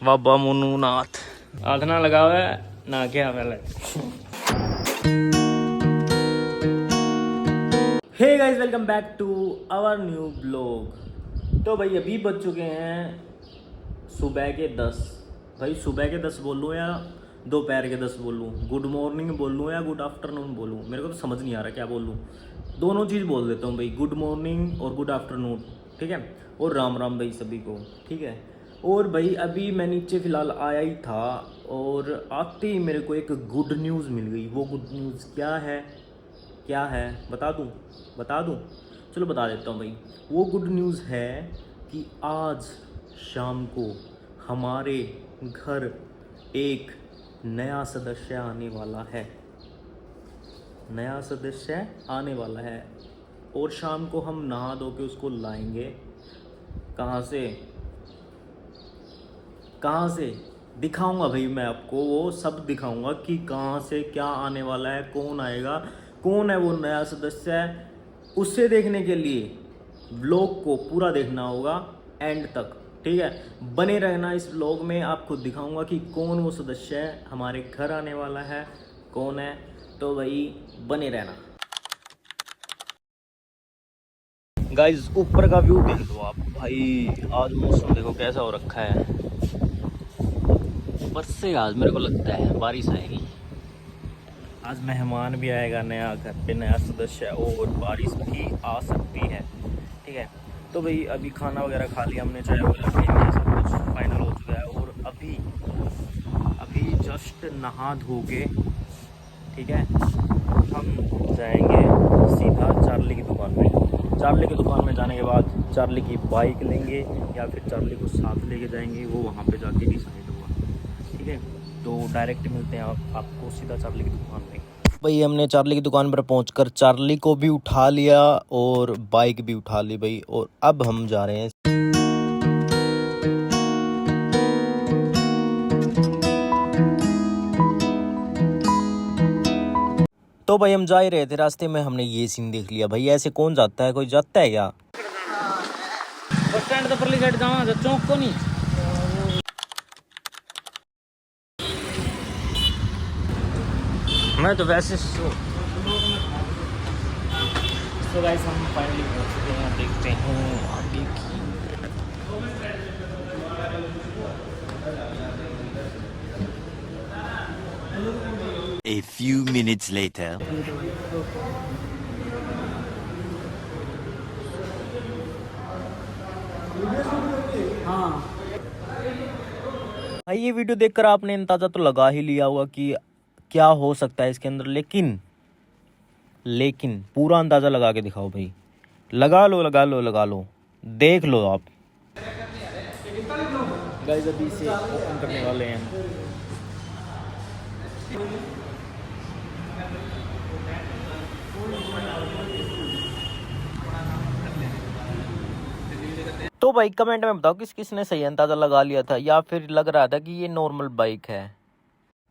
बाबा मुन्नूनाथ हाथ ना लगा हुआ है ना क्या पहले। Hey guys welcome back to our new blog. तो भाई अभी बज चुके हैं सुबह के 10। भाई सुबह के 10 बोलूँ या दोपहर के 10 बोलूँ, गुड मॉर्निंग बोलूँ या गुड आफ्टरनून बोलूँ, मेरे को तो समझ नहीं आ रहा क्या बोलूँ। दोनों चीज़ बोल देता हूँ भाई, गुड मॉर्निंग और गुड आफ्टरनून, ठीक है। और राम राम भाई सभी को, ठीक है। और भाई अभी मैं नीचे फ़िलहाल आया ही था और आते ही मेरे को एक गुड न्यूज़ मिल गई। वो गुड न्यूज़ क्या है बता दूँ, चलो बता देता हूँ भाई। वो गुड न्यूज़ है कि आज शाम को हमारे घर एक नया सदस्य आने वाला है। और शाम को हम नहा धो के उसको लाएंगे। कहाँ से दिखाऊंगा भाई मैं आपको, वो सब दिखाऊंगा कि कहाँ से क्या आने वाला है, कौन आएगा, कौन है वो नया सदस्य है। उससे देखने के लिए व्लॉग को पूरा देखना होगा एंड तक, ठीक है। बने रहना इस व्लॉग में, आपको दिखाऊंगा कि कौन वो सदस्य है हमारे घर आने वाला है, कौन है। तो भाई बने रहना। गाइस ऊपर का व्यू देख लो आप भाई, आज मौसम देखो कैसा हो रखा है। बरसेगा आज, मेरे को लगता है बारिश आएगी आज। मेहमान भी आएगा, नया घर पे नया सदस्य है और बारिश भी आ सकती है, ठीक है। तो भाई अभी खाना वगैरह खा लिया हमने, चाय वगैरह पी लिया, सब कुछ फाइनल हो चुका है। और अभी जस्ट नहा धो के, ठीक है, हम जाएंगे सीधा चार्ली की दुकान में। चार्ली की दुकान में जाने के बाद चार्ली की बाइक लेंगे या फिर चार्ली को साथ लेके जाएंगे, वो वहाँ पे जाके डिसाइड होगा, ठीक है। तो डायरेक्ट मिलते हैं आपको सीधा चार्ली की दुकान पे। भाई हमने चार्ली की दुकान पर पहुंचकर चार्ली को भी उठा लिया और बाइक भी उठा ली भाई। और अब हम जा रहे हैं। तो भाई हम जा ही रहे थे, रास्ते में हमने ये सीन देख लिया भाई। ऐसे कौन जाता है, कोई जाता है क्या? बस स्टैंड तो परली साइड जाना, चौक को नहीं। मैं तो वैसे तो गाइस हम फाइनली पहुंच चुके हैं, देखते हैं आगे की। A few minutes later. हाँ भाई, ये वीडियो देखकर आपने अंदाजा तो लगा ही लिया होगा कि क्या हो सकता है इसके अंदर, लेकिन पूरा अंदाजा लगा के दिखाओ भाई। लगा लो, देख लो आप। गाइस अभी से ओपन करने वाले हैं। तो भाई कमेंट में बताओ किसने सही अंदाजा लगा लिया था या फिर लग रहा था कि ये नॉर्मल बाइक है।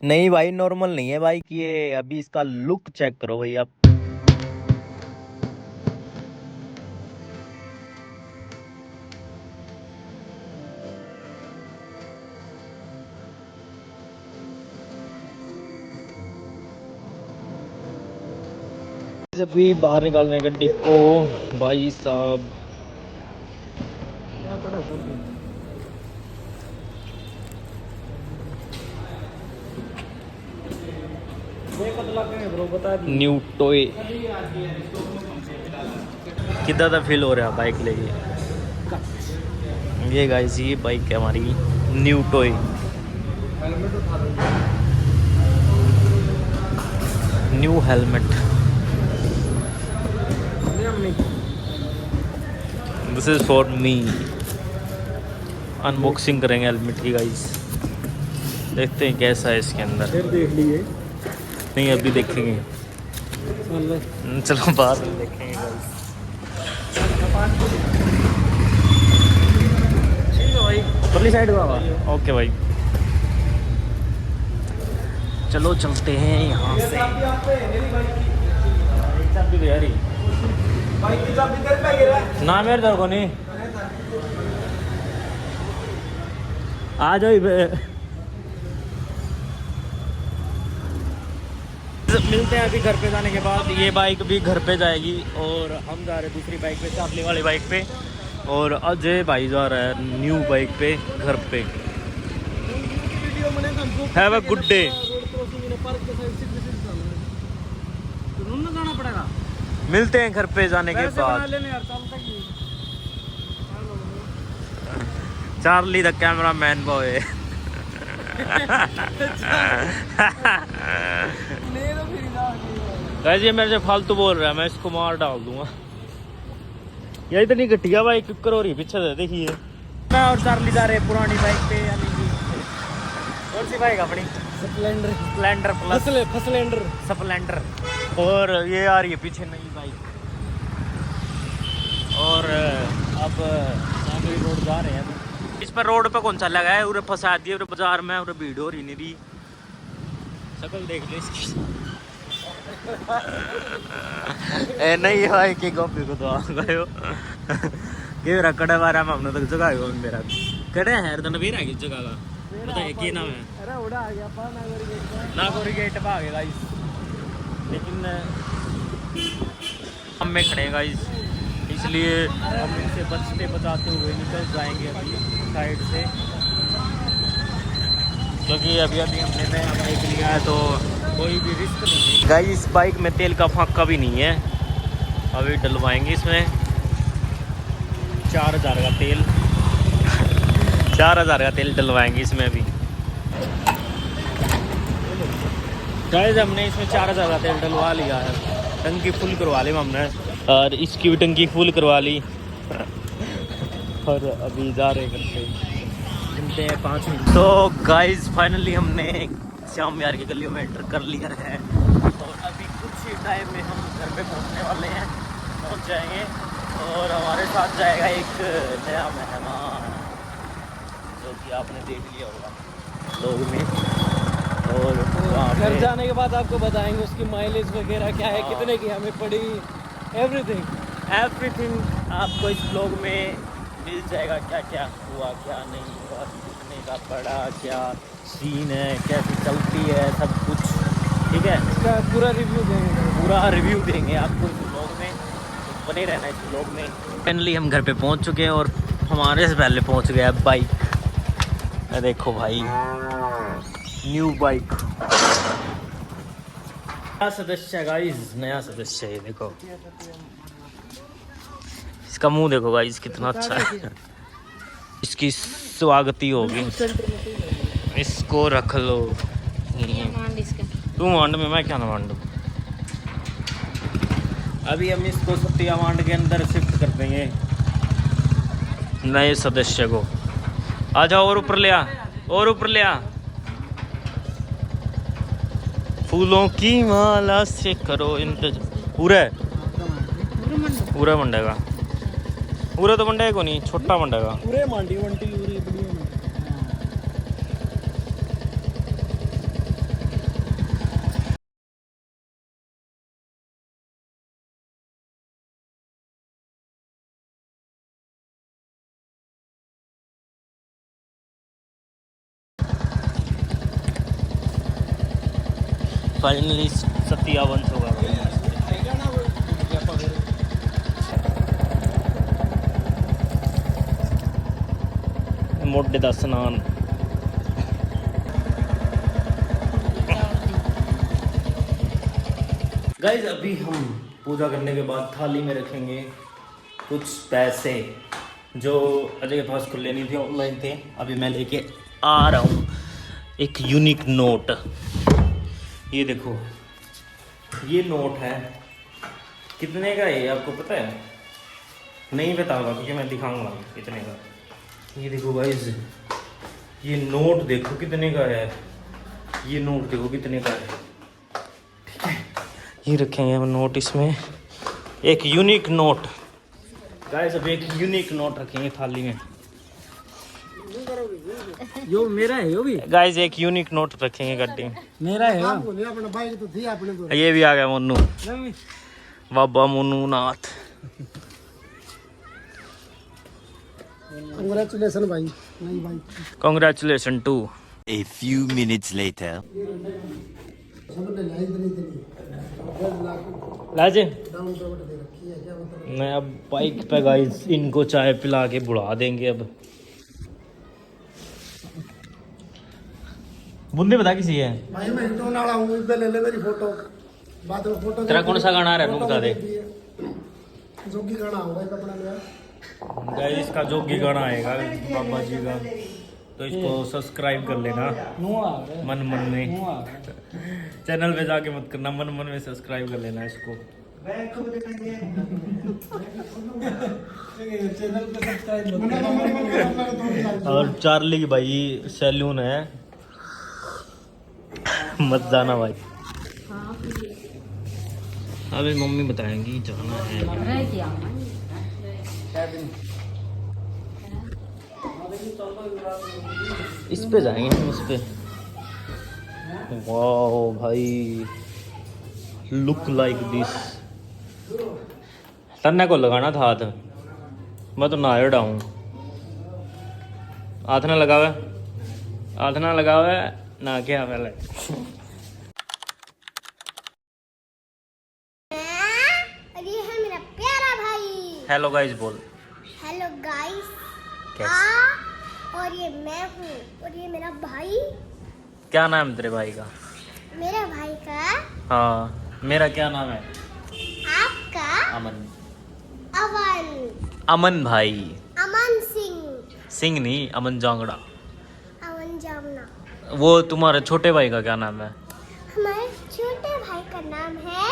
नहीं भाई नॉर्मल नहीं है बाइक ये, अभी इसका लुक चेक करो भाई आप। अभी बाहर निकालने गड्डी को भाई साहब। न्यू टॉय कितना था फील हो रहा बाइक लेके। ये गाइस ये बाइक है हमारी new toy. New helmet, this is for me. Unboxing करेंगे हेलमेट की गाइस, देखते हैं कैसा है इसके अंदर। फिर देख लिए नहीं, अभी देखेंगे, चलो बाद में देखेंगे गाइस। परली साइड का ओके भाई, चलो चलते हैं यहाँ से। ना मेरे दर को नहीं आ जाओ मिलते हैं अभी घर पे जाने के बाद। ये बाइक भी घर पे जाएगी और हम जा रहे हैं दूसरी बाइक पे, चार्ली वाली बाइक पे, और अजय भाई जा रहा है न्यू बाइक पे घर पे। Have a good day. मिलते हैं घर पे जाने के बाद। Charlie the camera man boy. ये मेरे से फालतू बोल रहा है, मैं इसको मार डाल दूंगा। ये इतनी घटिया बाइक किकर हो रही पीछे से, देखिए। मैं और चार्ली जा रहे हैं पुरानी बाइक पे, यानी कि कौन सी बाइक अपनी? स्प्लेंडर। Splendor plus Splendor. और ये आ रही है पीछे नई बाइक। और अब आगे रोड जा रहे हैं अभी। इस पर रोड पे कौन सा लगा है, उरे फंसा दिए उरे बाजार में, उरे भीड़ हो रही नहीं रही। शक्ल देख लो इसकी। ए नहीं भाई की कॉपी को तो आ गए हो। के रकड़े बारे में हमने तक जगह है मेरा कड़े है तो नबीर है किस जगह का बताइए की नाम है? अरे उड़ा आ गया पा नागौरी गेट पे आ गया गाइस। लेकिन हम में खड़े हैं गाइस, इसलिए हम इनसे बचते बचाते हुए निकल जाएंगे अभी साइड से, क्योंकि अभी हमने नया बाइक लिया है तो कोई भी रिस्क नहीं है। गाइस इस बाइक में तेल का फाका भी नहीं है, अभी डलवाएंगे इसमें 4000 का तेल। 4000 का तेल डलवाएंगे इसमें अभी। गाइस हमने इसमें 4000 का तेल डलवा लिया है, टंकी फुल करवा ली हमने, और इसकी भी टंकी फुल करवा ली। और अभी जा रहे करते मिलते हैं 5 मिनट। तो गाइस फाइनली हमने श्याम विहार की गलियों में एंटर कर लिया है, और अभी कुछ ही टाइम में हम घर पे पहुंचने वाले हैं, पहुंच जाएंगे। और हमारे साथ जाएगा एक नया मेहमान, जो कि आपने देख लिया होगा लोग में। और घर जाने के बाद आपको बताएंगे उसकी माइलेज वगैरह क्या है, कितने की हमें पड़ी, एवरीथिंग आपको इस ब्लॉग में मिल जाएगा। क्या क्या हुआ, क्या नहीं हुआ, कितने का पड़ा, क्या सीन है, कैसी चलती है, सब कुछ ठीक है। इसका पूरा रिव्यू देंगे आपको इस ब्लॉग में, तो बने रहना इस ब्लॉग में। फाइनली हम घर पे पहुंच चुके हैं, और हमारे से पहले पहुंच गया बाइक। देखो भाई न्यू बाइक, नया सदस्य गाइस, नया सदस्य है। देखो इसका मुंह देखो गाइस कितना अच्छा है, इसकी स्वागती होगी। इसको रख लो, तू मांड में, मैं क्या ना मांडू। अभी हम इसको सत्या मांड के अंदर शिफ्ट कर देंगे नए सदस्य को। आ जाओ और ऊपर ले आ, और ऊपर ले आ। फूलों की माला से करो इंतजार। पूरा मंडेगा, पूरा तो मंडेगा को नहीं, छोटा मंडेगा। पूरे मांडी वंटी पूरी बढ़िया। फाइनली सत्या वंश होगा। मोटे दा स्नान। गाइस अभी हम पूजा करने के बाद थाली में रखेंगे कुछ पैसे, जो अजय के पास खुले नहीं थे, ऑनलाइन थे। अभी मैं लेके आ रहा हूँ एक यूनिक नोट। ये देखो, ये नोट है, कितने का है आपको पता है? नहीं बताऊंगा क्योंकि मैं दिखाऊंगा कितने का। ये देखो गाइस, ये नोट देखो कितने का है, ये नोट देखो कितने का है, ठीक है। ये रखेंगे हम नोट इसमें, एक यूनिक नोट गाइस। अब एक यूनिक नोट रखेंगे थाली में। यो मेरा है, यो भी गाइस एक यूनिक नोट रखेंगे गड्डी में, मेरा है। ये भी आ गया मोनू, बाबा मोनू नाथ। कंग्रेचुलेसन भाई, नहीं भाई congratulation too. A few minutes later. सबने लाई इतनी 10 लाख लाजे डाउन पेमेंट दे रखी है, क्या मतलब। मैं अब बाइक पे गाइस इनको चाय पिला के बुला देंगे। अब बूंदे बता किसी है भाई मैं इंटरव्यू वाला हूँ, इधर ले ले मेरी फोटो, बाद में फोटो तेरा कौन सा गाना आ रहा है, तू बता दे। जोगी गाना होगा कपड़ा मेरा। गाइस इसका जोगी गाना आएगा बाबा जी का, तो इसको सब्सक्राइब कर लेना मन मन में। चैनल पे जाके मत करना, मन मन में सब्सक्राइब कर लेना इसको। और चार्ली भाई सैलून है, मत जाना भाई। अभी मम्मी बताएंगी जाना है। इस पे जाएंगे हम, इस पे। वाह भाई, लुक लाइक दिस। तन्ने को लगाना था हाथ, मैं तो नायड हूँ। हाथ ना लगावे, हाथ ना लगावे ना क्या पहले। और ये है मेरा प्यारा भाई। हेलो गाइस बोल। Hello guys. कैसे? और ये मैं हूँ, और ये मेरा भाई। क्या नाम है तेरे भाई का? मेरे भाई का। हाँ, मेरा क्या नाम है? आपका? अमन। अमन। अमन भाई। अमन सिंह। सिंह नहीं, अमन जांगड़ा। अमन जामना। वो तुम्हारे छोटे भाई का क्या नाम है? हमारे छोटे भाई का नाम है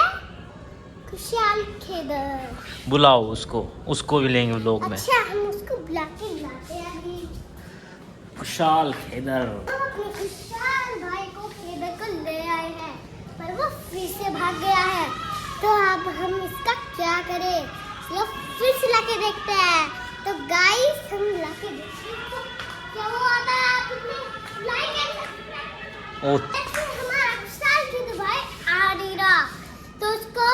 खुशहाल खेदर। बुलाओ उसको, उसको भी लेंगे लोग में। अच्छा, हम उसको बुला के लाते हैं अभी। खुशहाल खेदर। हम अपने खुशहाल भाई को खेदर को ले आए हैं, पर वो फिर से भाग गया है। तो अब हम इसका क्या करें? चलो फिर से लाके देखते हैं। तो गाइस हम लाके देखते हैं तो क्या वो आता है। आप अपने लाइक एंड सब्सक्राइब। ओ हमारा खुशहाल खेदर भाई आ नहीं रहा, तो उसको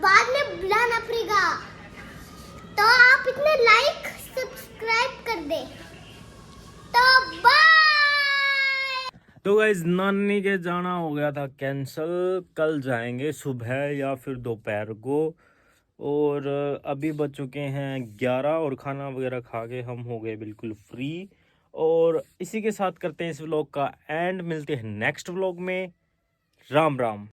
बाद में बुलाना पड़ेगा। तो आप इतने लाइक सब्सक्राइब कर दे। तो बाय। तो गाइस नानी के जाना हो गया था कैंसल, कल जाएंगे सुबह या फिर दोपहर को। और अभी बज चुके हैं 11 और खाना वगैरह खा के हम हो गए बिल्कुल फ्री। और इसी के साथ करते हैं इस व्लॉग का एंड, मिलते हैं नेक्स्ट व्लॉग में। राम राम।